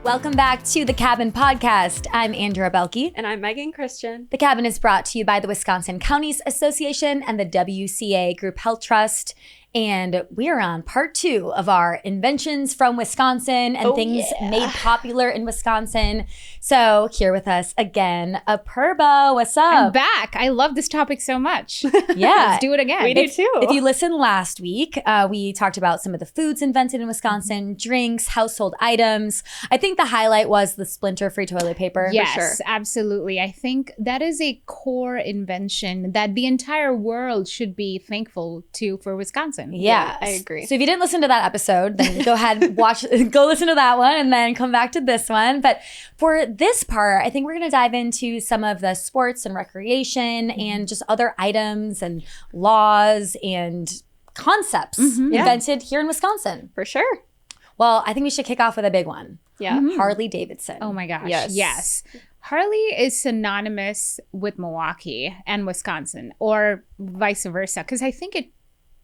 Welcome back to The Cabin Podcast. I'm Andrea Belke. And I'm Megan Christian. The Cabin is brought to you by the Wisconsin Counties Association and the WCA Group Health Trust. And we are on part 2 of our Inventions from Wisconsin and things made popular in Wisconsin. So here with us again, Apurba. What's up? I'm back. I love this topic so much. Yeah. Let's do it again. We do too. If you listened last week, we talked about some of the foods invented in Wisconsin, drinks, household items. I think the highlight was the splinter-free toilet paper. Yes, For sure. absolutely. I think that is a core invention that the entire world should be thankful to for Wisconsin. Yeah, I agree. So if you didn't listen to that episode, then go ahead, go listen to that one and then come back to this one. But for this part, I think we're going to dive into some of the sports and recreation and just other items and laws and concepts invented here in Wisconsin. For sure. Well, I think we should kick off with a big one. Yeah. Harley Davidson. Oh my gosh. Yes. Harley is synonymous with Milwaukee and Wisconsin, or vice versa, because I think it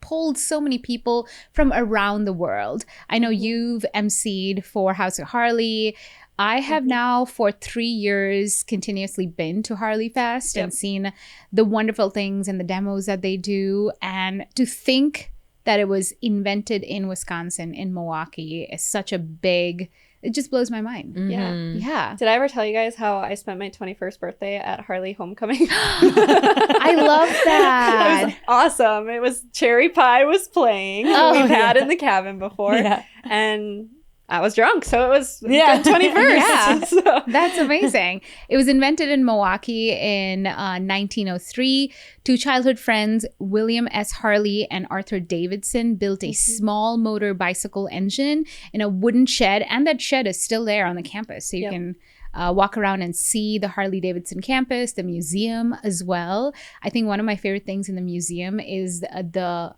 pulled so many people from around the world. I know you've emceed for House of Harley. I have now for 3 years continuously been to Harley Fest and seen the wonderful things and the demos that they do. And to think that it was invented in Wisconsin, in Milwaukee, is such a big, it just blows my mind. Yeah. Did I ever tell you guys how I spent my 21st birthday at Harley Homecoming? I love that. It was awesome. It was cherry pie was playing. We've had in the cabin before. Yeah. And I was drunk, so it was good 21st. Yeah. So. That's amazing. It was invented in Milwaukee in 1903. Two childhood friends, William S. Harley and Arthur Davidson, built a small motor bicycle engine in a wooden shed. And that shed is still there on the campus. So you can walk around and see the Harley Davidson campus, the museum as well. I think one of my favorite things in the museum is the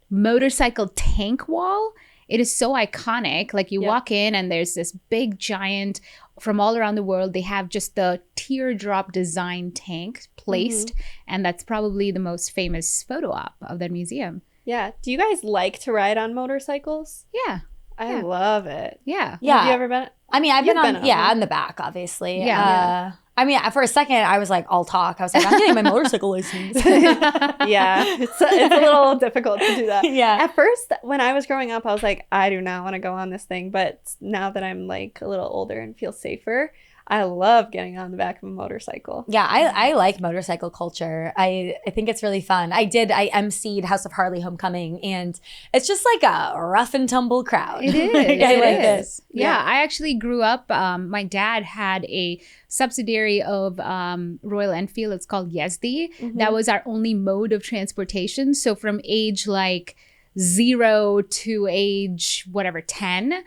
motorcycle tank wall. It is so iconic. Like you walk in and there's this big giant from all around the world. They have just the teardrop design tank placed. And that's probably the most famous photo op of that museum. Yeah. Do you guys like to ride on motorcycles? Yeah. I love it. Yeah. Yeah. Have you ever been? I mean, I've You've been on, been on in the back, obviously. Yeah. I mean, for a second, I was like, all talk. I was like, I'm getting my motorcycle license. Yeah. It's a little difficult to do that. Yeah. At first, when I was growing up, I was like, I do not want to go on this thing. But now that I'm like a little older and feel safer, I love getting on the back of a motorcycle. Yeah, I like motorcycle culture. I think it's really fun. I emceed House of Harley Homecoming, and it's just like a rough and tumble crowd. It is. I It like is. it. Yeah, I actually grew up. My dad had a subsidiary of Royal Enfield. It's called Yezdi. That was our only mode of transportation. So from age like 0 to age 10,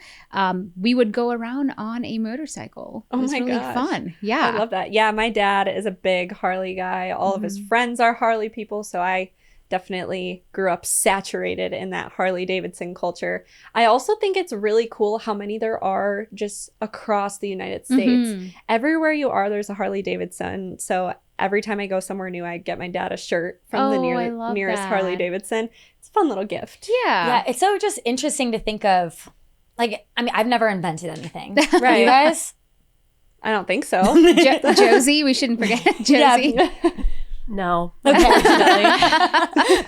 we would go around on a motorcycle. It was really fun. Yeah, I love that. Yeah, my dad is a big Harley guy. All of his friends are Harley people, so I definitely grew up saturated in that Harley Davidson culture. I also think it's really cool how many there are just across the United States. Everywhere you are, there's a Harley Davidson. So every time I go somewhere new, I get my dad a shirt from the nearest Harley Davidson. It's a fun little gift. Yeah, it's so just interesting to think of. Like, I mean, I've never invented anything. Right. You guys? I don't think so. Josie, we shouldn't forget Josie. Yeah. No. Okay.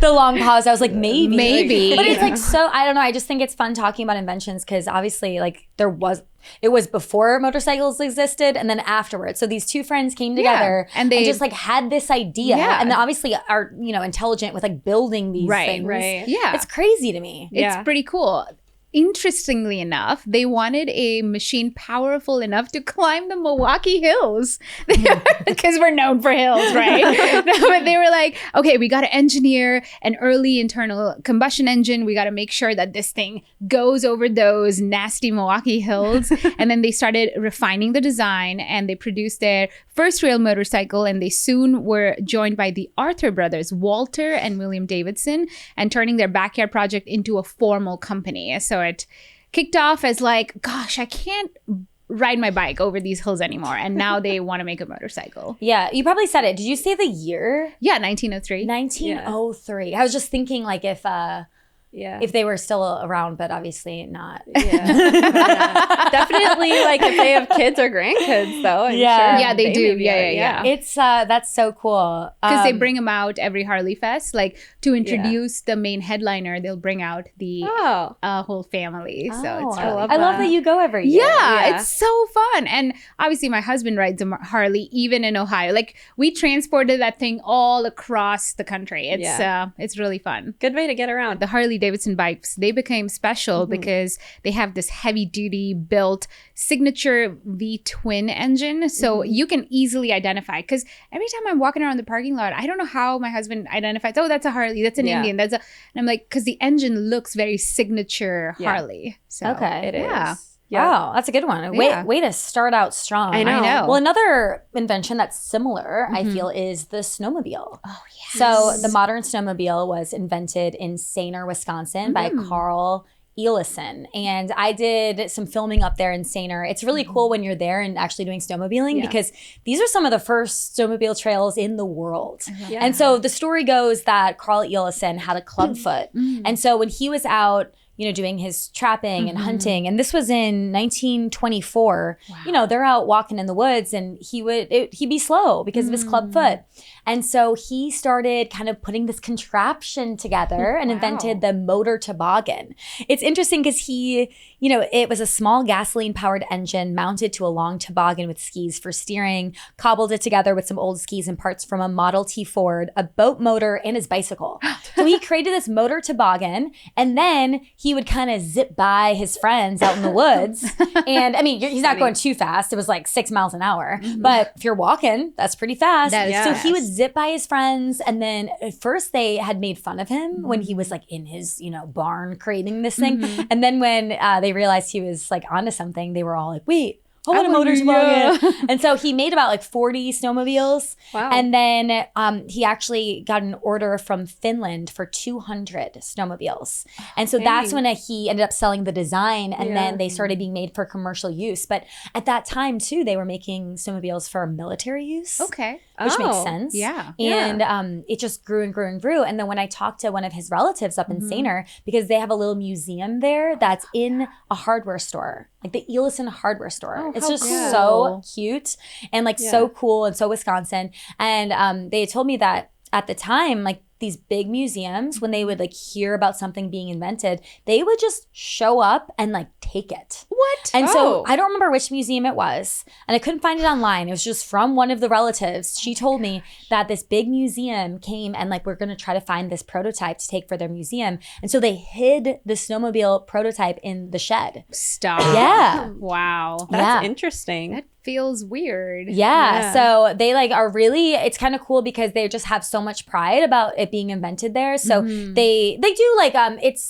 The long pause. I was like, maybe. But it's like so, I don't know. I just think it's fun talking about inventions because obviously like it was before motorcycles existed and then afterwards. So these two friends came together and they just like had this idea and they obviously are, intelligent with like building these things. Right. Yeah. It's crazy to me. It's pretty cool. Interestingly enough, they wanted a machine powerful enough to climb the Milwaukee hills because we're known for hills, right? No, but they were like, okay, we got to engineer an early internal combustion engine. We got to make sure that this thing goes over those nasty Milwaukee hills. And then they started refining the design and they produced their first real motorcycle. And they soon were joined by the Arthur brothers, Walter and William Davidson, and turning their backyard project into a formal company. So it kicked off as like, gosh, I can't ride my bike over these hills anymore. And now they want to make a motorcycle. Yeah, you probably said it. Did you say the year? Yeah, 1903. 1903. I was just thinking like if if they were still around, but obviously not. Definitely, like if they have kids or grandkids, though. I'm sure Yeah, they do. Yeah. It's that's so cool because they bring them out every Harley Fest, like to introduce the main headliner. They'll bring out the whole family. So it's I love that you go every year. Yeah, it's so fun. And obviously, my husband rides a Harley even in Ohio. Like we transported that thing all across the country. It's really fun. Good way to get around. The Harley Davidson bikes, they became special because they have this heavy duty built signature V-twin engine. So you can easily identify, because every time I'm walking around the parking lot, I don't know how my husband identifies, oh, that's a Harley, that's an Indian, and I'm like, because the engine looks very signature Harley. So it is. Wow, that's a good one. Way to start out strong. I know. Well, another invention that's similar, I feel, is the snowmobile. Oh, yes. So the modern snowmobile was invented in Sainer, Wisconsin by Carl Ellison. And I did some filming up there in Sainer. It's really cool when you're there and actually doing snowmobiling because these are some of the first snowmobile trails in the world. And so the story goes that Carl Ellison had a clubfoot. And so when he was out, doing his trapping and hunting. And this was in 1924. Wow. They're out walking in the woods and he'd be slow because of his club foot. And so he started kind of putting this contraption together and invented the motor toboggan. It's interesting because he, it was a small gasoline powered engine mounted to a long toboggan with skis for steering, cobbled it together with some old skis and parts from a Model T Ford, a boat motor, and his bicycle. So he created this motor toboggan, and then he would kind of zip by his friends out in the woods. And I mean, he's not going too fast. It was like 6 miles an hour. But if you're walking, that's pretty fast. So he would zip by his friends. And then at first they had made fun of him when he was like in his, barn creating this thing. And then when they realized he was like onto something, they were all like, wait, I want a motor toboggan. And so he made about like 40 snowmobiles. Wow. And then he actually got an order from Finland for 200 snowmobiles. And so that's when he ended up selling the design, and then they started being made for commercial use. But at that time too, they were making snowmobiles for military use. Okay. Which makes sense. Yeah. And it just grew and grew and grew. And then when I talked to one of his relatives up in Sainer, because they have a little museum there that's in a hardware store, like the Ellison hardware store. It's just so cute and like so cool and so Wisconsin. And they told me that at the time, like these big museums, when they would like hear about something being invented, they would just show up and like take it. What? And so I don't remember which museum it was, and I couldn't find it online. It was just from one of the relatives. She told me that this big museum came and like, we're going to try to find this prototype to take for their museum. And so they hid the snowmobile prototype in the shed. Stop. Yeah. Wow. That's interesting. That feels weird. Yeah. So they like are really, it's kind of cool because they just have so much pride about it being invented there. So they do like,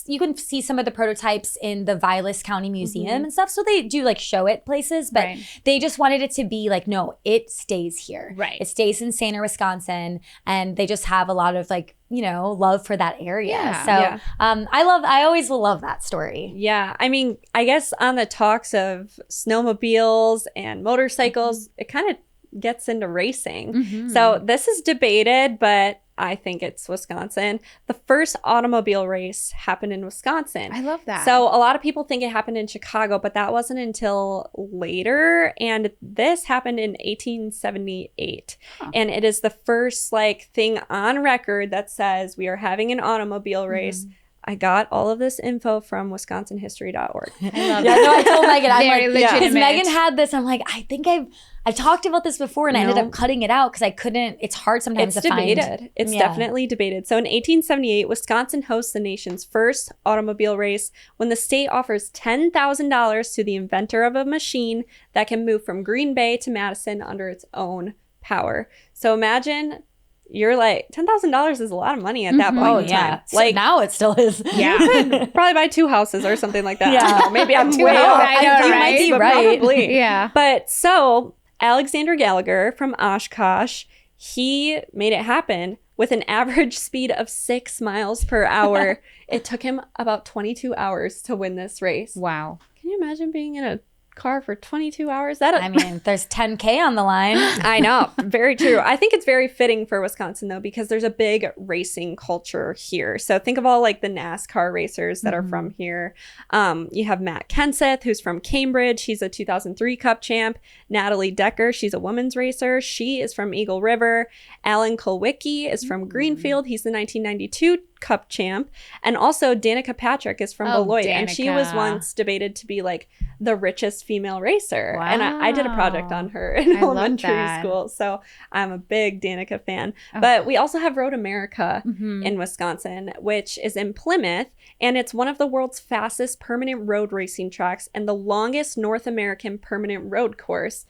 you can see some of the prototypes in the Vilas County Museum and stuff. So they do like show it places, but they just wanted it to be like, no, it stays here. Right. It stays in Sainer, Wisconsin. And they just have a lot of like, love for that area. Yeah. So I always will love that story. Yeah. I mean, I guess on the talks of snowmobiles and motorcycles, it kind of gets into racing. So this is debated, but I think it's Wisconsin. The first automobile race happened in Wisconsin. I love that. So a lot of people think it happened in Chicago, but that wasn't until later. And this happened in 1878. And it is the first like thing on record that says we are having an automobile race. I got all of this info from wisconsinhistory.org. I love No, I told Megan, I'm Very like, because legitimate. Megan had this, I'm like, I think I've talked about this before, and I ended up cutting it out because I couldn't. It's hard sometimes It's to debated. find. It's definitely debated. So in 1878, Wisconsin hosts the nation's first automobile race when the state offers $10,000 to the inventor of a machine that can move from Green Bay to Madison under its own power. So imagine. You're like, $10,000 is a lot of money at that point in time. Like now it still is. Yeah. You could probably buy 2 houses or something like that. Yeah. I don't know, maybe I'm Two way houses, off. I know, You right? might be But right. probably. Yeah. But so Alexander Gallagher from Oshkosh, he made it happen with an average speed of 6 miles per hour. It took him about 22 hours to win this race. Wow. Can you imagine being in a car for 22 hours. I mean, there's 10K on the line. I know. Very true. I think it's very fitting for Wisconsin, though, because there's a big racing culture here. So think of all like the NASCAR racers that are from here. You have Matt Kenseth, who's from Cambridge. He's a 2003 Cup champ. Natalie Decker, she's a women's racer. She is from Eagle River. Alan Kulwicki is from Greenfield. He's the 1992 Cup champ. And also Danica Patrick is from Beloit. Danica. And she was once debated to be like the richest female racer. Wow. And I did a project on her in elementary school. So I'm a big Danica fan. But we also have Road America in Wisconsin, which is in Plymouth. And it's one of the world's fastest permanent road racing tracks and the longest North American permanent road course.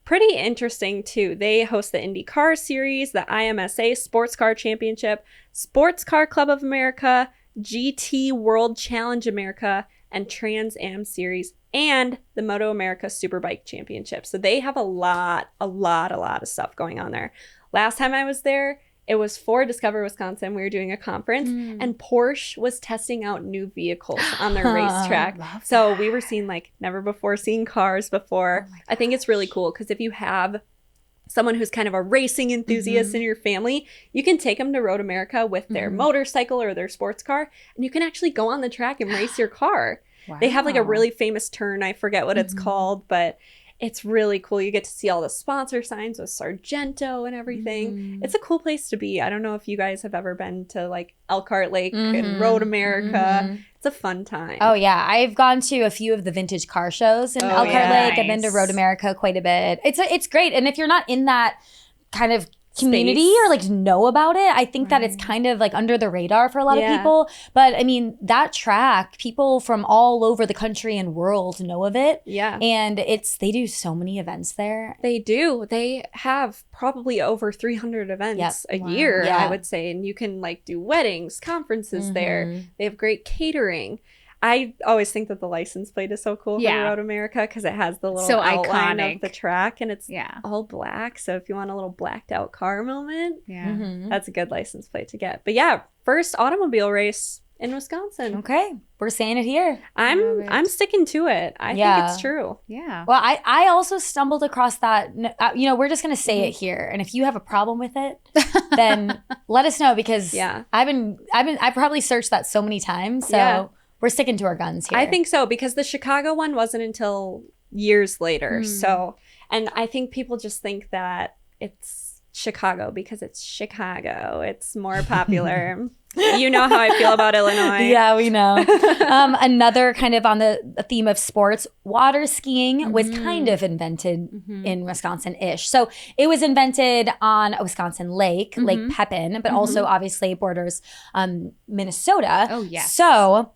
Pretty interesting, too. They host the IndyCar Series, the IMSA Sports Car Championship, Sports Car Club of America, GT World Challenge America, and Trans Am Series, and the Moto America Superbike Championship. So they have a lot of stuff going on there. Last time I was there, it was for Discover Wisconsin. We were doing a conference, and Porsche was testing out new vehicles on their racetrack. So we were seeing like never before seen cars before. I think it's really cool because if you have someone who's kind of a racing enthusiast in your family, you can take them to Road America with their motorcycle or their sports car, and you can actually go on the track and race your car. Wow. They have like a really famous turn. I forget what it's called, but it's really cool. You get to see all the sponsor signs with Sargento and everything. It's a cool place to be. I don't know if you guys have ever been to like Elkhart Lake and Road America. It's a fun time. Oh, yeah. I've gone to a few of the vintage car shows in Elkhart Lake. I've been to Road America quite a bit. It's great. And if you're not in that kind of community or like know about it, I think that it's kind of like under the radar for a lot of people. But I mean, that track, people from all over the country and world know of it. Yeah. And they do so many events there. They do. They have probably over 300 events a year, I would say. And you can like do weddings, conferences there. They have great catering. I always think that the license plate is so cool for Road America because it has the little outline of the track and it's all black. So if you want a little blacked out car moment, that's a good license plate to get. But yeah, first automobile race in Wisconsin. Okay, we're saying it here. I'm sticking to it. I think it's true. Yeah. Well, I also stumbled across that. We're just gonna say it here, and if you have a problem with it, then let us know because I've probably searched that so many times. So. We're sticking to our guns here. I think so, because the Chicago one wasn't until years later. So, and I think people just think that it's Chicago because it's Chicago. It's more popular. You know how I feel about Illinois. Yeah, we know. Another kind of on the theme of sports, water skiing was kind of invented in Wisconsin-ish. So it was invented on a Wisconsin lake, Lake Pepin, but also obviously borders Minnesota. Oh, yes. So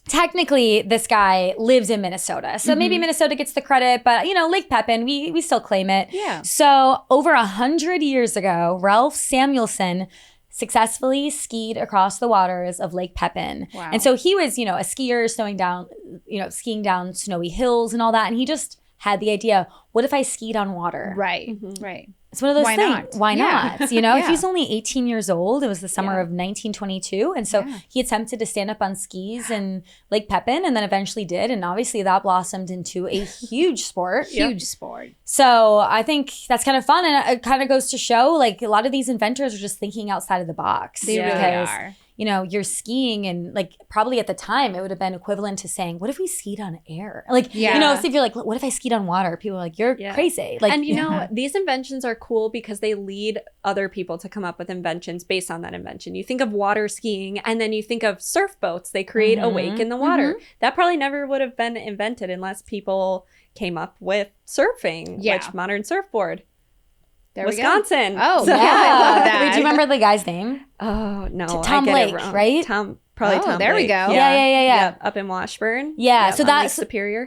technically, this guy lives in Minnesota. So maybe Minnesota gets the credit, but, Lake Pepin, we still claim it. Yeah. So over 100 years ago, Ralph Samuelson successfully skied across the waters of Lake Pepin. Wow. And so he was, a skier skiing down snowy hills and all that. And he just had the idea, what if I skied on water? Right, right. It's one of those Why things. not? Why not? If he's only 18 years old, it was the summer of 1922. And so he attempted to stand up on skis in Lake Pepin and then eventually did. And obviously that blossomed into a huge sport. Huge sport. So I think that's kind of fun. And it kind of goes to show like a lot of these inventors are just thinking outside of the box. They really are. You're skiing and like probably at the time it would have been equivalent to saying, what if we skied on air? Like, so if you're like, what if I skied on water? People are like, you're crazy. Like, and these inventions are cool because they lead other people to come up with inventions based on that invention. You think of water skiing and then you think of surf boats. They create a wake in the water. That probably never would have been invented unless people came up with surfing, which modern surfboard. There Wisconsin. We go. Oh, I love that. Wait, do you remember the guy's name? Oh, no. Tom Blake, right? Tom There Blake. we go. Yeah. Up in Washburn. Yeah. So that's Superior.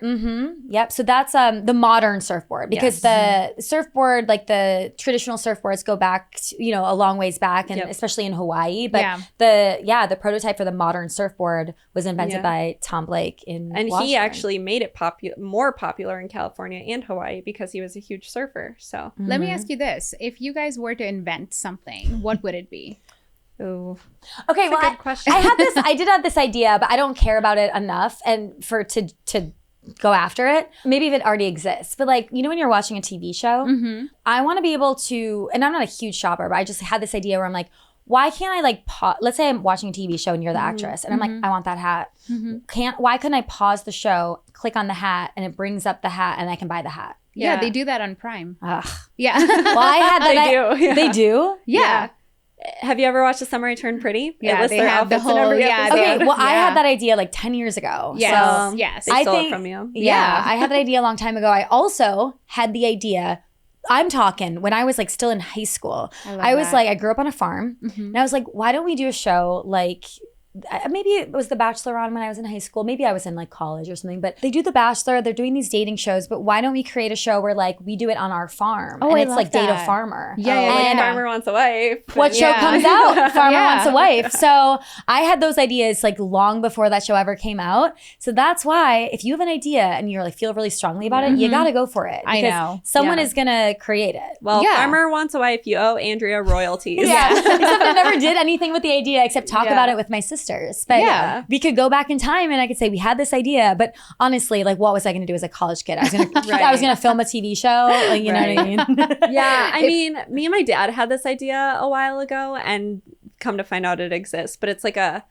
Yep. So that's the modern surfboard because the surfboard, like the traditional surfboards, go back to, a long ways back, and especially in Hawaii. But the prototype for the modern surfboard was invented by Tom Blake in Washburn. He actually made it more popular in California and Hawaii because he was a huge surfer. So let me ask you this: if you guys were to invent something, what would it be? Oh, okay. That's a good question. I did have this idea, but I don't care about it enough, and to go after it. Maybe if it already exists. But like, when you're watching a TV show, I want to be able to, and I'm not a huge shopper, but I just had this idea where I'm like, why can't I like pause? Let's say I'm watching a TV show and you're the actress and I'm like, I want that hat. Why couldn't I pause the show, click on the hat, and it brings up the hat and I can buy the hat? Yeah, they do that on Prime. Ugh. Yeah. Well, I had that. They do. They do? Yeah. Have you ever watched The Summer I Turned Pretty? Yeah, they have the whole, Okay, well, I had that idea like 10 years ago. Yes, So yes. They stole it from you. Yeah, I had that idea a long time ago. I also had the idea, I'm talking when I was like still in high school. I was like, I grew up on a farm and I was like, why don't we do a show like, maybe it was The Bachelor on when I was in high school. Maybe I was in like college or something. But they do The Bachelor. They're doing these dating shows. But why don't we create a show where like we do it on our farm? Oh, and I it's love like Date a that. Farmer. Yeah, And Farmer Wants a Wife. what show comes out? Farmer Yeah. Wants a Wife. So I had those ideas like long before that show ever came out. So that's why if you have an idea and you're like feel really strongly about it, you got to go for it. I because know. someone is going to create it. Well, Yeah. Farmer Wants a Wife, you owe Andrea royalties. Yeah. Except I never did anything with the idea except talk about it with my sisters. But Yeah. we could go back in time and I could say we had this idea. But honestly, like what was I going to do as a college kid? I was going to film a TV show. Like, you know what I mean? Yeah, I mean, me and my dad had this idea a while ago, and come to find out it exists. But it's like a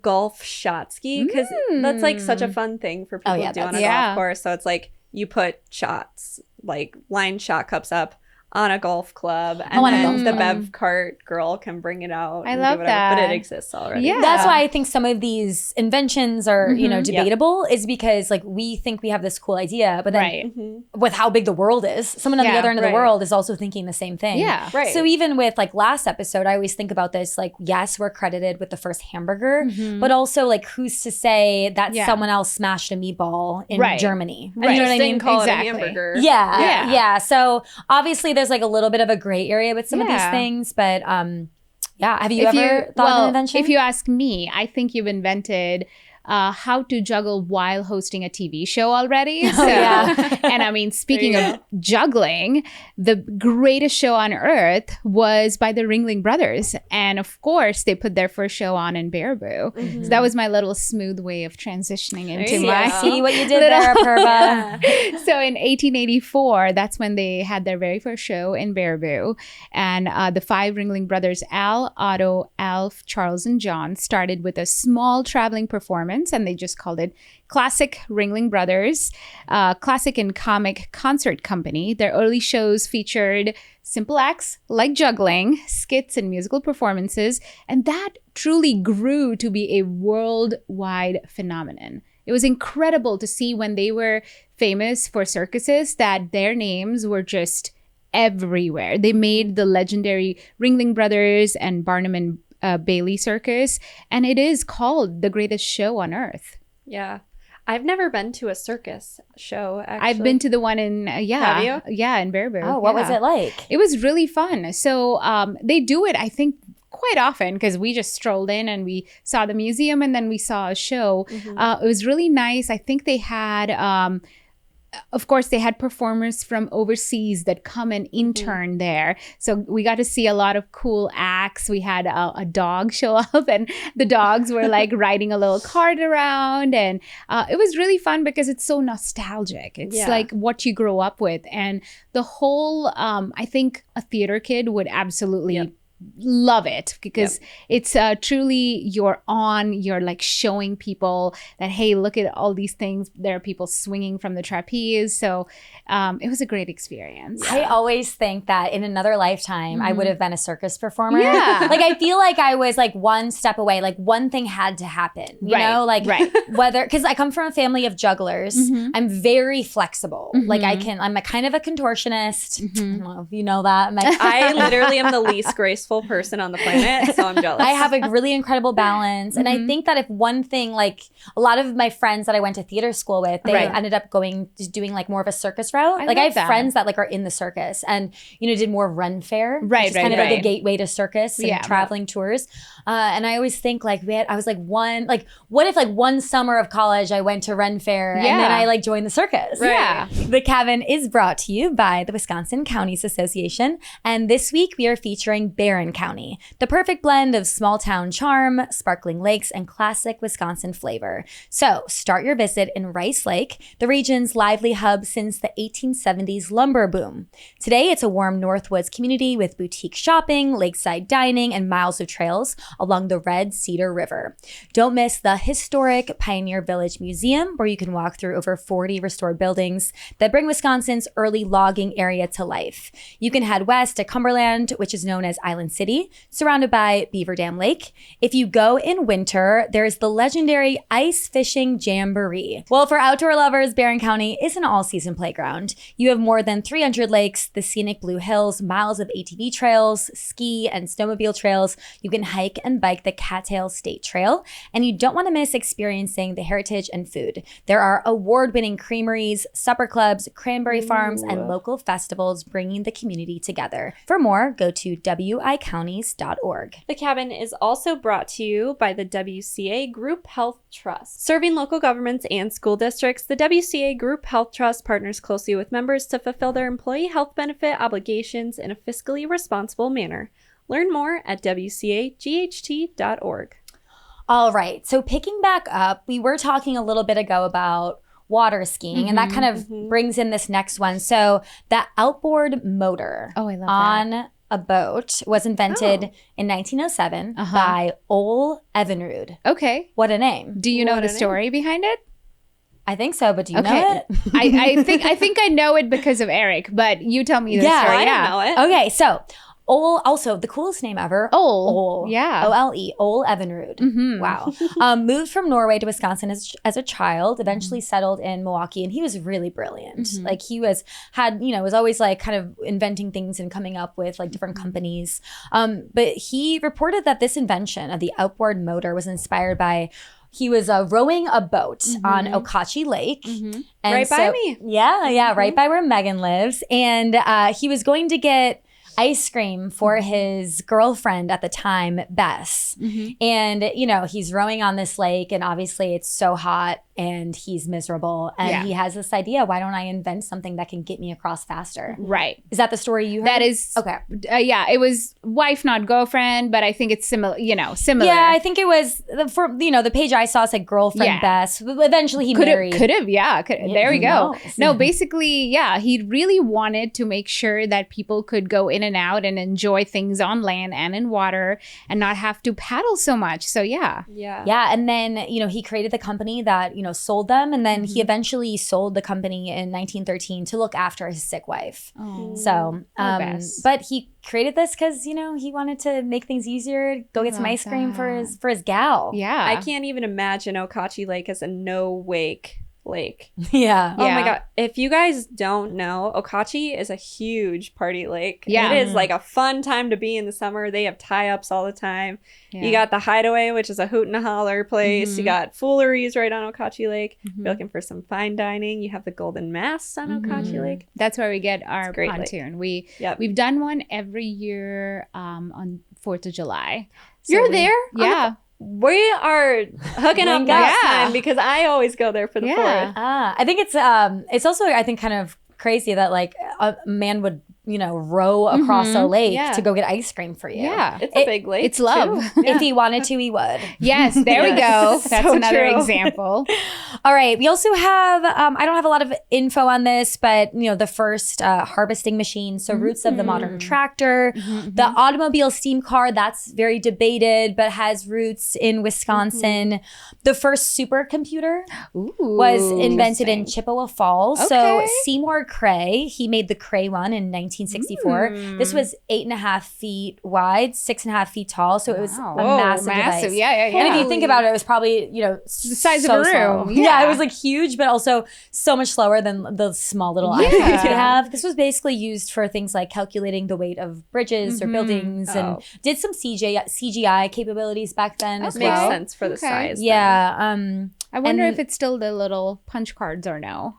golf shot ski, because that's like such a fun thing for people to do on a golf course. So it's like you put shots, like line shot cups up on a golf club, and then the Bev cart girl can bring it out. I love that. But it exists already. Yeah. That's why I think some of these inventions are, debatable is because like we think we have this cool idea, but then with how big the world is, someone on the other end of the world is also thinking the same thing. Yeah. Right. So even with like last episode, I always think about this, like, yes, we're credited with the first hamburger, but also like who's to say that someone else smashed a meatball in Germany? Right. You know what I mean? Didn't call Exactly. it a hamburger. Yeah. So obviously there's like a little bit of a gray area with some of these things, but have you ever thought of an invention? If you ask me, I think you've invented how to juggle while hosting a TV show already. And I mean, speaking of juggling, the greatest show on earth was by the Ringling Brothers. And of course, they put their first show on in Baraboo. So that was my little smooth way of transitioning into my... See what you did there, Apurba. So in 1884, that's when they had their very first show in Baraboo. And the five Ringling Brothers, Al, Otto, Alf, Charles, and John, started with a small traveling performance, and they just called it Classic Ringling Brothers, Classic and Comic Concert Company. Their early shows featured simple acts like juggling, skits, and musical performances, and that truly grew to be a worldwide phenomenon. It was incredible to see when they were famous for circuses that their names were just everywhere. They made the legendary Ringling Brothers and Barnum and Bailey Circus, and it is called the greatest show on earth. Yeah. I've never been to a circus show, actually. I've been to the one in, Have you? Yeah, in Baraboo. Oh, what was it like? It was really fun. So they do it, I think, quite often because we just strolled in and we saw the museum and then we saw a show. It was really nice. I think they had... of course, they had performers from overseas that come and intern there. So we got to see a lot of cool acts. We had a dog show up and the dogs were like riding a little cart around. And it was really fun because it's so nostalgic. It's like what you grow up with. And the whole, I think a theater kid would absolutely love it because it's truly you're like showing people that, hey, look at all these things. There are people swinging from the trapeze. So it was a great experience. I always think that in another lifetime, I would have been a circus performer. Yeah. Like, I feel like I was like one step away, like one thing had to happen, you know, like whether, because I come from a family of jugglers, I'm very flexible. Like I'm a kind of a contortionist. I don't know if you know that. I literally am the least graceful person on the planet, so I'm jealous. I have a really incredible balance. And I think that if one thing, like a lot of my friends that I went to theater school with, they ended up doing like more of a circus route. Like I have friends that like are in the circus and, you know, did more run fair, which is kind of like a gateway to circus and traveling tours. And I always think like, I was like what if like one summer of college I went to Ren Fair and then I like joined the circus. Yeah. The Cabin is brought to you by the Wisconsin Counties Association. And this week we are featuring Bear Barron County, the perfect blend of small town charm, sparkling lakes, and classic Wisconsin flavor. So start your visit in Rice Lake, the region's lively hub since the 1870s lumber boom. Today, it's a warm Northwoods community with boutique shopping, lakeside dining, and miles of trails along the Red Cedar River. Don't miss the historic Pioneer Village Museum, where you can walk through over 40 restored buildings that bring Wisconsin's early logging area to life. You can head west to Cumberland, which is known as Island City, surrounded by Beaver Dam Lake. If you go in winter, there's the legendary Ice Fishing Jamboree. Well, for outdoor lovers, Barron County is an all-season playground. You have more than 300 lakes, the scenic Blue Hills, miles of ATV trails, ski and snowmobile trails. You can hike and bike the Cattail State Trail, and you don't want to miss experiencing the heritage and food. There are award-winning creameries, supper clubs, cranberry farms, and local festivals bringing the community together. For more, go to wicounties.org. The Cabin is also brought to you by the WCA Group Health Trust. Serving local governments and school districts, the WCA Group Health Trust partners closely with members to fulfill their employee health benefit obligations in a fiscally responsible manner. Learn more at wcaght.org. All right, so picking back up, we were talking a little bit ago about water skiing, and that kind of brings in this next one. So the outboard motor Oh, I love on a boat was invented in 1907 by Ole Evinrude. Okay. What a name. Do you know the story behind it? I think so, but do you know it? I think I know it because of Eric, but you tell me the story. I don't know it. Okay, so Ole, also the coolest name ever. Ole. Yeah. O-L-E, Ole Evinrude. Wow. Moved from Norway to Wisconsin as a child, eventually settled in Milwaukee, and he was really brilliant. Like he was always like kind of inventing things and coming up with like different companies. But he reported that this invention of the outboard motor was inspired by he was rowing a boat on Okauchee Lake. And right by me. Yeah, right by where Megan lives. And he was going to get ice cream for his girlfriend at the time, Bess. And, he's rowing on this lake, and obviously it's so hot and he's miserable. And he has this idea, why don't I invent something that can get me across faster? Right. Is that the story you heard? That is. Okay. Yeah, it was wife, not girlfriend, but I think it's similar, similar. Yeah, I think it was, the page I saw said girlfriend Bess. Eventually he married. Could have, there we go. knows? No, basically, he really wanted to make sure that people could go in and out and enjoy things on land and in water and not have to paddle so much. So, yeah. Yeah, and then, he created the company that, sold them, and then he eventually sold the company in 1913 to look after his sick wife. So, but he created this because, he wanted to make things easier, go get some ice cream for his gal. Yeah. I can't even imagine Okauchee Lake as a no-wake lake. Yeah. Oh my God. If you guys don't know, Okauchee is a huge party lake. Yeah. It is like a fun time to be in the summer. They have tie-ups all the time. You got the Hideaway, which is a hoot and a holler place. You got Fooleries right on Okauchee Lake. If you're looking for some fine dining, you have the Golden Masts on Okauchee Lake. That's where we get our great pontoon. lake. We've done one every year on 4th of July. So You're there? Yeah. We are hooking up next time because I always go there for the 4th. I think it's also, I think, kind of crazy that like a man would row across a lake to go get ice cream for you. Yeah. It's a big lake. It's love. If he wanted to, he would. Yes, there we go. That's so another true. example. All right. We also have, I don't have a lot of info on this, but, the first harvesting machine. So roots of the modern tractor, the automobile steam car, that's very debated, but has roots in Wisconsin. The first supercomputer was invented in Chippewa Falls. So Seymour Cray, he made the Cray one in 1964. This was 8.5 feet wide, 6.5 feet tall. So it was a massive device. Yeah. And if you think about it, it was probably, the size of a room. Slow. Yeah, it was like huge, but also so much slower than the small little iPhones we have. This was basically used for things like calculating the weight of bridges or buildings, and did some CGI capabilities back then as well. Makes sense for the size. Yeah. I wonder if it's still the little punch cards or no.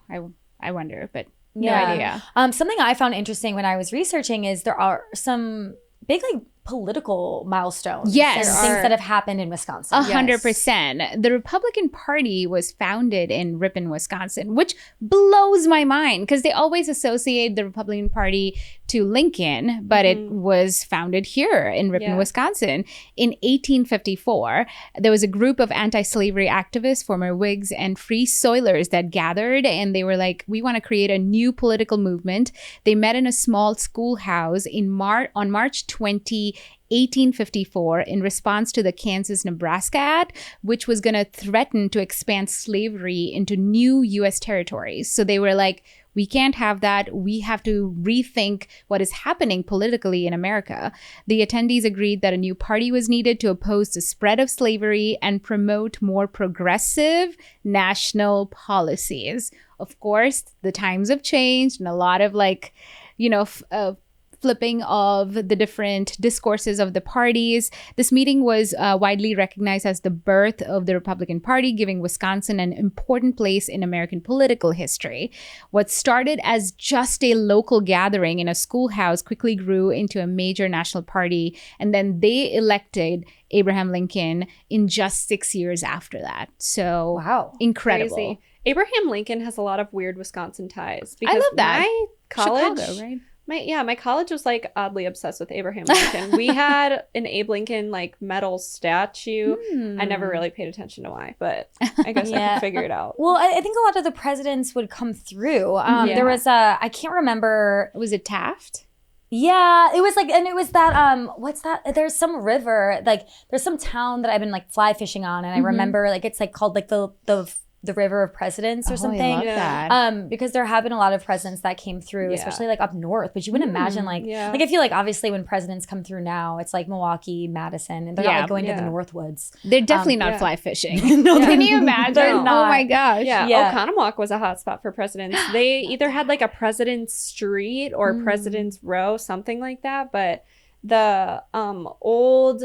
I wonder, but no idea. Something I found interesting when I was researching is there are some big like political milestones. Yes. And things that have happened in Wisconsin. 100%. The Republican Party was founded in Ripon, Wisconsin, which blows my mind because they always associate the Republican Party to Lincoln, but it was founded here in Ripon, Wisconsin. In 1854, there was a group of anti-slavery activists, former Whigs and Free Soilers that gathered, and they were like, we want to create a new political movement. They met in a small schoolhouse on March 20, 1854, in response to the Kansas-Nebraska Act, which was going to threaten to expand slavery into new U.S. territories. So they were like, we can't have that. We have to rethink what is happening politically in America. The attendees agreed that a new party was needed to oppose the spread of slavery and promote more progressive national policies. Of course, the times have changed and a lot of flipping of the different discourses of the parties. This meeting was widely recognized as the birth of the Republican Party, giving Wisconsin an important place in American political history. What started as just a local gathering in a schoolhouse quickly grew into a major national party, and then they elected Abraham Lincoln in just 6 years after that. So, wow, incredible. Crazy. Abraham Lincoln has a lot of weird Wisconsin ties. Because I love that. My college, Chicago, right? My college was like oddly obsessed with Abraham Lincoln. We had an Abe Lincoln like metal statue. I never really paid attention to why, but I guess I can figure it out. Well, I think a lot of the presidents would come through. There was I can't remember. Was it Taft? Yeah, it was like, and it was that, what's that? There's some river, like there's some town that I've been like fly fishing on, and I remember like it's like called like the River of Presidents or something. I love that. Because there have been a lot of presidents that came through, especially like up north. But you wouldn't imagine like I feel like obviously when presidents come through now, it's like Milwaukee, Madison, and they're not like going to the Northwoods. They're definitely not fly fishing. No, can you imagine? Oh my gosh. Yeah. Oconomowoc was a hotspot for presidents. They either had like a President's Street or President's Row, something like that. But the old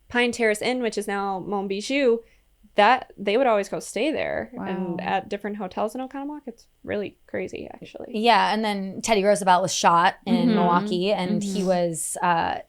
Pine Terrace Inn, which is now Mont Bijou, that they would always go stay there and at different hotels in Oconomowoc. It's really crazy, actually. Yeah, and then Teddy Roosevelt was shot in Milwaukee, and he was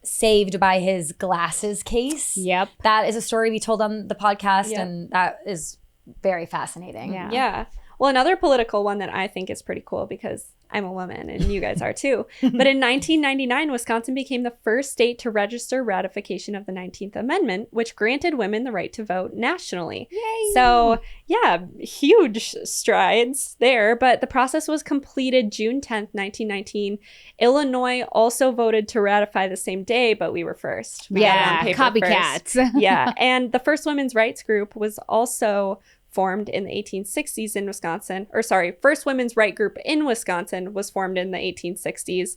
saved by his glasses case. Yep. That is a story we told on the podcast, and that is very fascinating. Yeah. Well, another political one that I think is pretty cool because I'm a woman and you guys are too. But in 1999, Wisconsin became the first state to register ratification of the 19th Amendment, which granted women the right to vote nationally. Yay! So, yeah, huge strides there. But the process was completed June 10th, 1919. Illinois also voted to ratify the same day, but we were first. We got it on paper copycats. First. Yeah. And the first women's rights group was also formed in the 1860s in Wisconsin, first women's right group in Wisconsin was formed in the 1860s.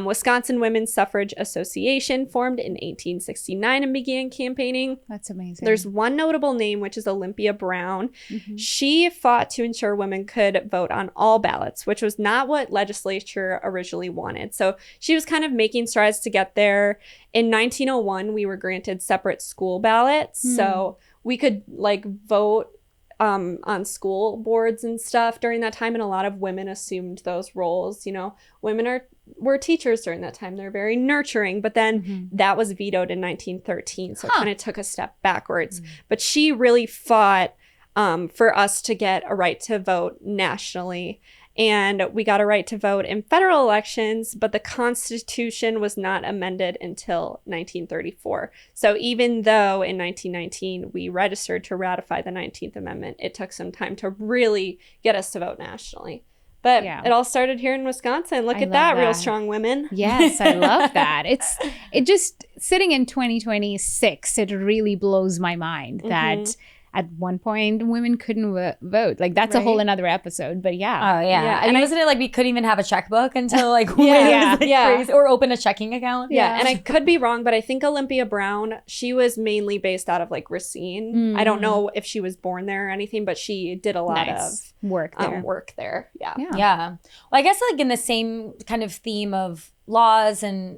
Wisconsin Women's Suffrage Association formed in 1869 and began campaigning. That's amazing. There's one notable name, which is Olympia Brown. She fought to ensure women could vote on all ballots, which was not what legislature originally wanted. So she was kind of making strides to get there. In 1901, we were granted separate school ballots. So we could like vote on school boards and stuff during that time, and a lot of women assumed those roles. You know, women were teachers during that time. They're very nurturing, but then that was vetoed in 1913, so it kind of took a step backwards. But she really fought for us to get a right to vote nationally. And we got a right to vote in federal elections, but the Constitution was not amended until 1934. So even though in 1919 we registered to ratify the 19th Amendment, it took some time to really get us to vote nationally. But it all started here in Wisconsin. Look at that, real strong women. Yes, I love that. It just sitting in 2026, it really blows my mind that at one point women couldn't vote. Like that's a whole another episode, but yeah. Oh yeah. And wasn't it like we couldn't even have a checkbook until like crazy, or open a checking account? Yeah. And I could be wrong, but I think Olympia Brown, she was mainly based out of like Racine. I don't know if she was born there or anything, but she did a lot of work there. Yeah. Well, I guess like in the same kind of theme of laws and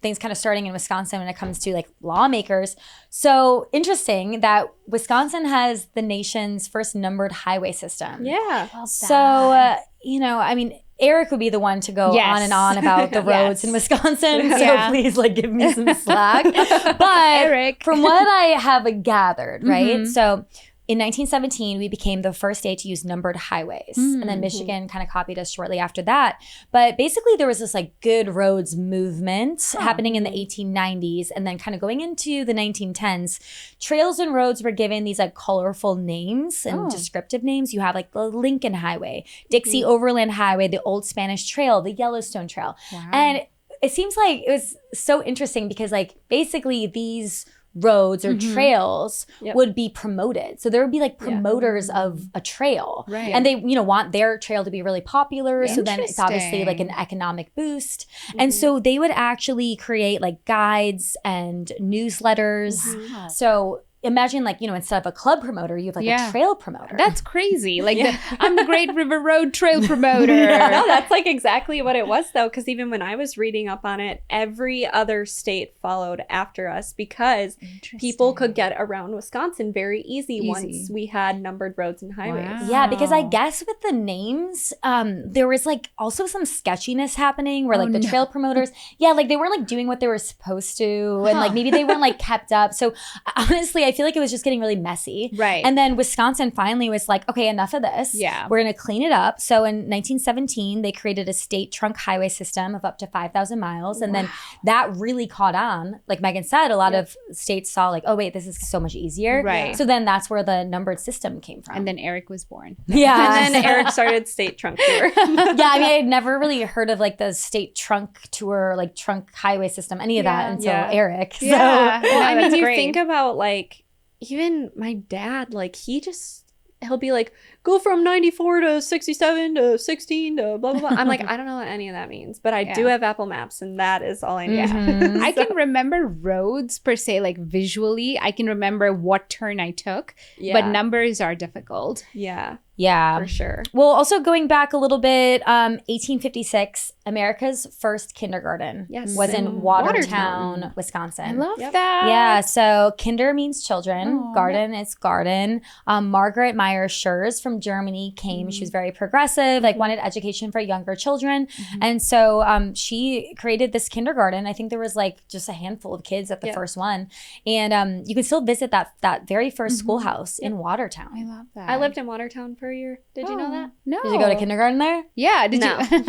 things kind of starting in Wisconsin when it comes to like lawmakers. So interesting that Wisconsin has the nation's first numbered highway system. Yeah. So, I mean, Eric would be the one to go on and on about the roads in Wisconsin. So please like give me some slack. But Eric. From what I have gathered, right? So in 1917, we became the first state to use numbered highways. And then Michigan kind of copied us shortly after that. But basically, there was this like good roads movement happening in the 1890s. And then kind of going into the 1910s, trails and roads were given these like colorful names and descriptive names. You have like the Lincoln Highway, Dixie Overland Highway, the Old Spanish Trail, the Yellowstone Trail. Wow. And it seems like it was so interesting because like basically these roads or trails would be promoted. So there would be like promoters of a trail. Right. And they, want their trail to be really popular. So then it's obviously like an economic boost. And so they would actually create like guides and newsletters. Wow. So imagine like, instead of a club promoter, you have like a trail promoter. That's crazy. Like I'm the Great River Road Trail promoter. No, that's like exactly what it was though. Because even when I was reading up on it, every other state followed after us because people could get around Wisconsin very easy once we had numbered roads and highways. Wow. Yeah, because I guess with the names, there was like also some sketchiness happening where like the trail promoters, like they weren't like doing what they were supposed to. And like maybe they weren't like kept up. So honestly, I feel like it was just getting really messy. Right. And then Wisconsin finally was like, okay, enough of this. Yeah. We're going to clean it up. So in 1917, they created a state trunk highway system of up to 5,000 miles. And then that really caught on. Like Megan said, a lot of states saw like, oh, wait, this is so much easier. Right. So then that's where the numbered system came from. And then Eric was born. Yeah. And then Eric started state trunk tour. Yeah. I mean, I had never really heard of like the state trunk tour, like trunk highway system, any of that until Eric. So, well, I mean, that's you great. think about like, even my dad, like he'll be like, go from 94 to 67 to 16 to blah, blah, blah. I'm like, I don't know what any of that means, but I do have Apple Maps and that is all I need. I can remember roads per se, like visually. I can remember what turn I took, but numbers are difficult. Yeah, for sure. Well, also going back a little bit, 1856, America's first kindergarten was in Watertown, Wisconsin. I love that. Yeah, so kinder means children, garden is garden. Margaret Meyer Schurz from Germany came. She was very progressive, like wanted education for younger children. And so she created this kindergarten. I think there was like just a handful of kids at the first one. And you can still visit that very first schoolhouse in Watertown. I love that. I lived in Watertown for a year. Did you know that? No. Did you go to kindergarten there? Yeah. Did No. you?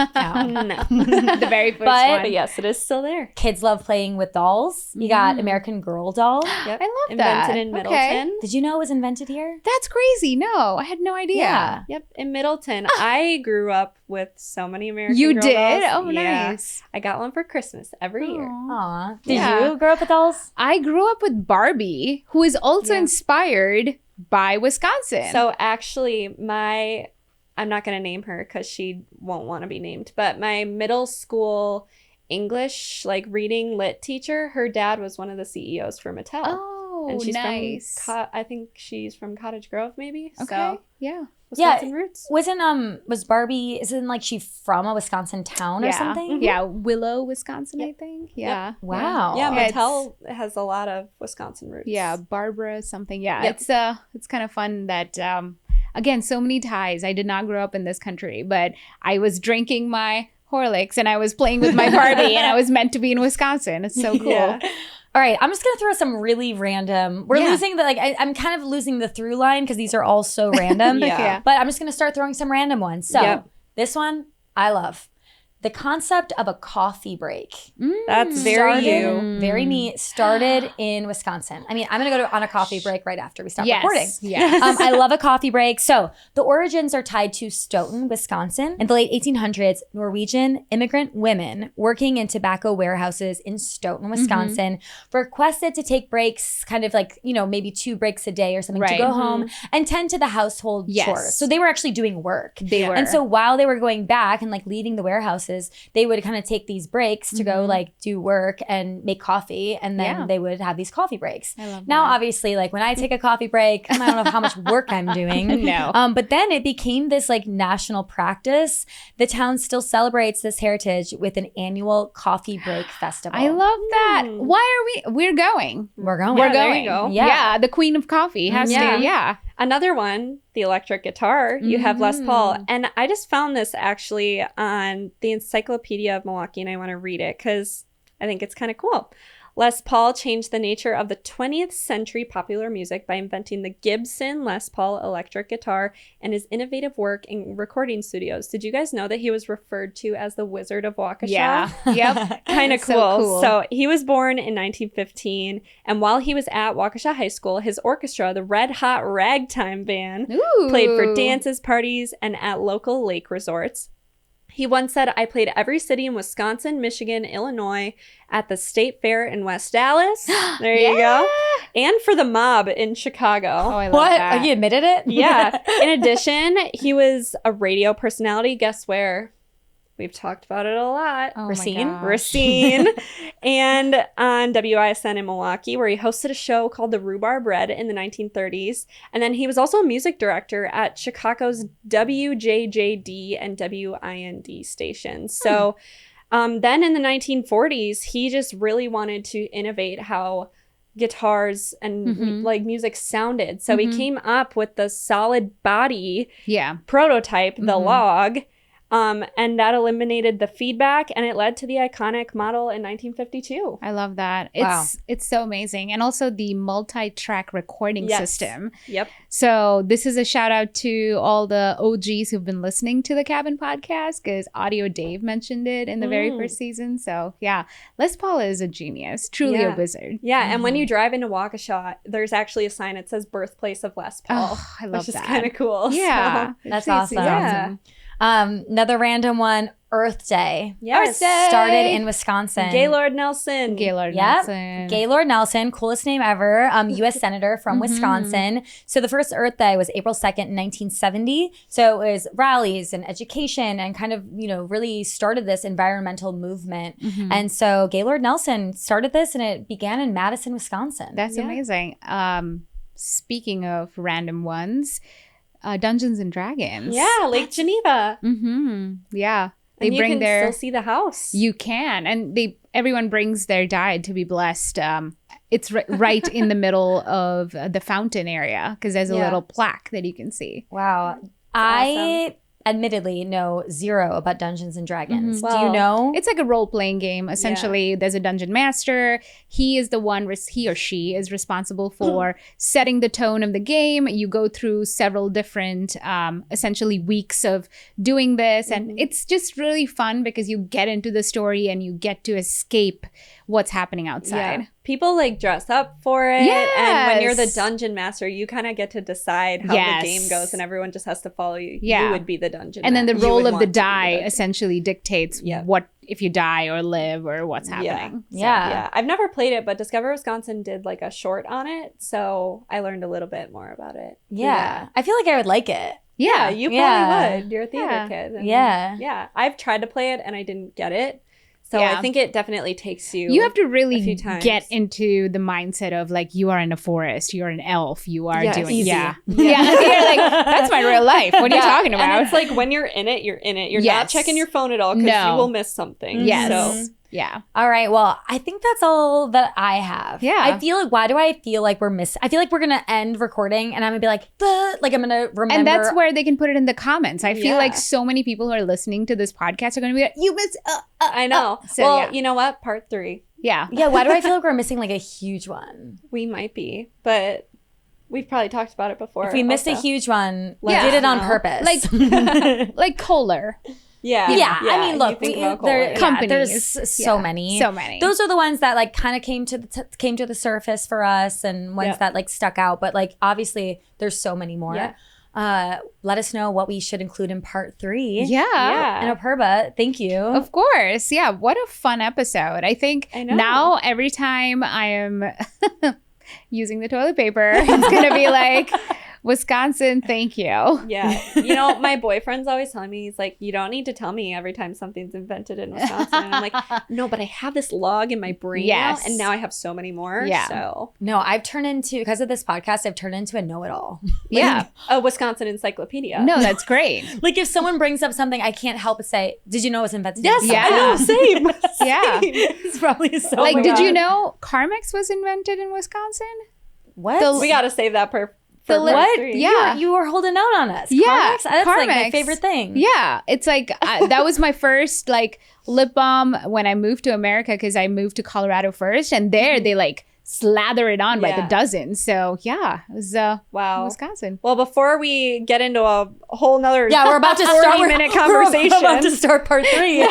No. The very first one. But yes, it is still there. Kids love playing with dolls. You got American Girl doll. Yep. I love Invented that. in Middleton. Did you know it was invented here? That's crazy. No, I had no idea. Yeah. Yep, in Middleton. I grew up with so many American You Girl did? dolls. Oh, nice. I got one for Christmas every year. Aw. Did Yeah. you grow up with dolls? I grew up with Barbie, who is also inspired by Wisconsin. So actually, I'm not going to name her because she won't want to be named, but my middle school English, like reading lit teacher, her dad was one of the CEOs for Mattel. Oh, and she's nice. from, I think she's from Cottage Grove, maybe. Okay. So, Yeah. Wisconsin roots. Was Barbie, isn't like she from a Wisconsin town or something? Yeah, Willow, Wisconsin, I think. Yeah. Wow. Yeah, Yeah, Mattel has a lot of Wisconsin roots. Yeah, Barbara something. Yeah, Yep. it's kind of fun that again, so many ties. I did not grow up in this country, but I was drinking my Horlicks and I was playing with my Barbie and I was meant to be in Wisconsin. It's so cool. Yeah. All right, I'm just gonna throw some really random. We're losing the I'm kind of losing the through line because these are all so random. Yeah. But I'm just gonna start throwing some random ones. So this one I love. The concept of a coffee break. That's very you. Very me. Started in Wisconsin. I mean, I'm going to go on a coffee break right after we stop recording. Yes. I love a coffee break. So the origins are tied to Stoughton, Wisconsin. In the late 1800s, Norwegian immigrant women working in tobacco warehouses in Stoughton, Wisconsin, requested to take breaks, kind of like, maybe 2 breaks a day or something to go home and tend to the household chores. So they were actually doing work. They were. And so while they were going back and like leaving the warehouses, they would kind of take these breaks to go like do work and make coffee, and then they would have these coffee breaks. I love now, that. obviously, like when I take a coffee break, I don't know how much work I'm doing. No. But then it became this like national practice. The town still celebrates this heritage with an annual coffee break festival. I love that. Why are we're going? We're going. We're there going. you go. Yeah, the queen of coffee has to. Yeah. Another one, the electric guitar, you have Les Paul. And I just found this actually on the Encyclopedia of Milwaukee, and I want to read it because I think it's kind of cool. Les Paul changed the nature of the 20th century popular music by inventing the Gibson Les Paul electric guitar and his innovative work in recording studios. Did you guys know that he was referred to as the Wizard of Waukesha? Yeah. Yep. Kind of cool. So cool. So he was born in 1915, and while he was at Waukesha High School, his orchestra, the Red Hot Ragtime Band, played for dances, parties, and at local lake resorts. He once said, I played every city in Wisconsin, Michigan, Illinois, at the State Fair in West Dallas. There you go. And for the Mob in Chicago. Oh, I love What? that. Oh, you admitted it? Yeah. In addition, he was a radio personality. Guess where? We've talked about it a lot. Oh, Racine? my gosh. Racine. And on WISN in Milwaukee, where he hosted a show called The Rhubarb Red in the 1930s. And then he was also a music director at Chicago's WJJD and WIND stations. So then in the 1940s, he just really wanted to innovate how guitars and like music sounded. So he came up with the solid body prototype, the log. And that eliminated the feedback, and it led to the iconic model in 1952. I love that. Wow. It's so amazing. And also the multi-track recording system. Yep. So this is a shout out to all the OGs who've been listening to the Cabin podcast, because Audio Dave mentioned it in the very first season. So yeah, Les Paul is a genius, truly a wizard. Yeah, and when you drive into Waukesha, there's actually a sign that says birthplace of Les Paul. Oh, I love which that. is kind of cool. Yeah. So. That's It's awesome. Yeah. Another random one, Earth Day. Yes. Earth Day. Started in Wisconsin. Gaylord Nelson. Gaylord Yep. Nelson. Gaylord Nelson, coolest name ever, U.S. Senator from Wisconsin. So the first Earth Day was April 2nd, 1970. So it was rallies and education and kind of, really started this environmental movement. And so Gaylord Nelson started this, and it began in Madison, Wisconsin. That's amazing. Speaking of random ones, Dungeons and Dragons. Yeah, Lake Geneva. Yeah. They And you bring can their still see the house. You can, and everyone brings their guide to be blessed. It's right in the middle of the fountain area, because there's a little plaque that you can see. Wow. I admittedly know zero about Dungeons and Dragons. Do you Well, know? It's like a role-playing game. Essentially, there's a dungeon master. He or she is responsible for setting the tone of the game. You go through several different, essentially, weeks of doing this. And it's just really fun because you get into the story and you get to escape what's happening outside. Yeah. People dress up for it. And when you're the Yes. dungeon master, you kind of get to decide how the game goes, and everyone just has to follow you. Yeah. You would be the dungeon And then the master. You roll would of the want to be die dungeon. essentially dictates what if you die or live or what's happening. Yeah. I've never played it, but Discover Wisconsin did a short on it, so I learned a little bit more about it. Yeah. I feel like I would like it. Yeah, you probably Yeah. would. You're a theater kid. And Yeah. I've tried to play it and I didn't get it. So I think it definitely takes you. You have to a really few times. get into the mindset of you are in a forest, you're an elf, you are Yes. doing Easy. yeah. You're that's my real life. What are you talking about? And it's when you're in it, you're in it. You're not Yes. checking your phone at all because No. you will miss something. Yes. So Yeah. All right. Well, I think that's all that I have. Yeah. I feel why do I feel like we're missing? I feel like we're going to end recording and I'm going to be I'm going to remember. And that's where they can put it in the comments. I feel Yeah. like so many people who are listening to this podcast are going to be like, you missed. I know. So, well, yeah. you know what? Part 3. Yeah. Yeah. Why do I feel like we're missing a huge one? We might be, but we've probably talked about it before. If we missed a also. huge one, we Let did us it on know. purpose. Like Kohler. Yeah. Yeah, I mean, you look, think we, about there, Kohler. Companies. there's so many. So many. Those are the ones that kind of came to the surface for us, and ones that stuck out. But obviously, there's so many more. Yeah. Let us know what we should include in part 3. Yeah. And Apurba, thank you. Of course. Yeah. What a fun episode. I think I know. now every time I am using the toilet paper, it's going to be Wisconsin, thank you. Yeah. My boyfriend's always telling me, he's like, you don't need to tell me every time something's invented in Wisconsin. And I'm like, no, but I have this log in my brain now, and now I have so many more. Yeah. So No, because of this podcast, I've turned into a know-it-all. Yeah. a Wisconsin encyclopedia. No, that's great. If someone brings up something, I can't help but say, did you know it was invented? Yes, in Yeah. I know. Same. Yeah. It's probably so Did you God. know Carmex was invented in Wisconsin? What? We got to save that The What? Yeah. You were holding out on us. Yeah, Carmex? That's like my Carmex. favorite thing. Yeah, it's like that was my first like lip balm when I moved to America, because I moved to Colorado first, and there they like slather it on by the dozen. So yeah, it was wow, Wisconsin. Well, before we get into a whole nother we're about to start 40-minute conversation. We're about to start part 3. All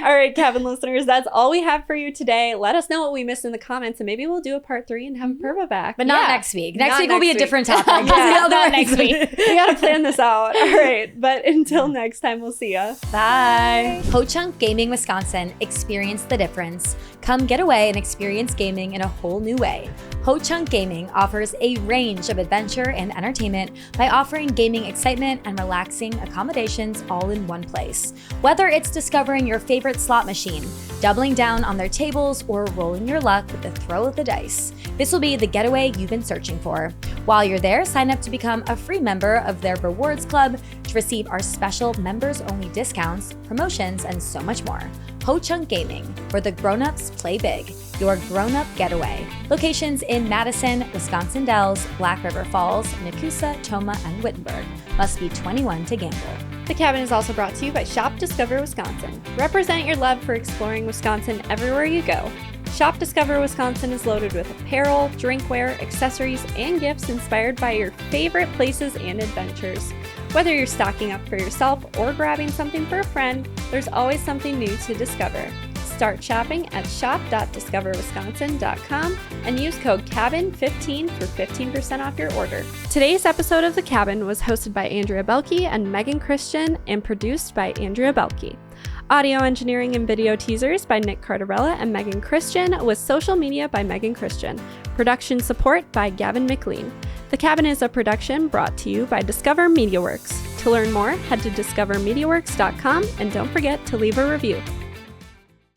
right, Cabin listeners, that's all we have for you today. Let us know what we missed in the comments, and maybe we'll do a part 3 and have Apurba back. But not next week. Next Not week will be a different topic. Yeah, not next week. We gotta plan this out. All right, but until next time, we'll see ya. Bye. Ho-Chunk Gaming Wisconsin. Experience the difference. Come get away and experience gaming in a whole new way. Ho-Chunk Gaming offers a range of adventure and entertainment by offering gaming excitement and relaxing accommodations all in one place. Whether it's discovering your favorite slot machine, doubling down on their tables, or rolling your luck with the throw of the dice, this will be the getaway you've been searching for. While you're there, sign up to become a free member of their rewards club to receive our special members-only discounts, promotions, and so much more. Ho-Chunk Gaming, where the grown-ups play big. Your grown-up getaway. Locations in Madison, Wisconsin Dells, Black River Falls, Nakusa, Toma, and Wittenberg. Must be 21 to gamble. The Cabin is also brought to you by Shop Discover Wisconsin. Represent your love for exploring Wisconsin everywhere you go. Shop Discover Wisconsin is loaded with apparel, drinkware, accessories, and gifts inspired by your favorite places and adventures. Whether you're stocking up for yourself or grabbing something for a friend, there's always something new to discover. Start shopping at shop.discoverwisconsin.com and use code CABIN15 for 15% off your order. Today's episode of The Cabin was hosted by Andrea Belke and Megan Christian and produced by Andrea Belke. Audio engineering and video teasers by Nick Cardarella and Megan Christian, with social media by Megan Christian. Production support by Gavin McLean. The Cabin is a production brought to you by Discover MediaWorks. To learn more, head to discovermediaworks.com and don't forget to leave a review.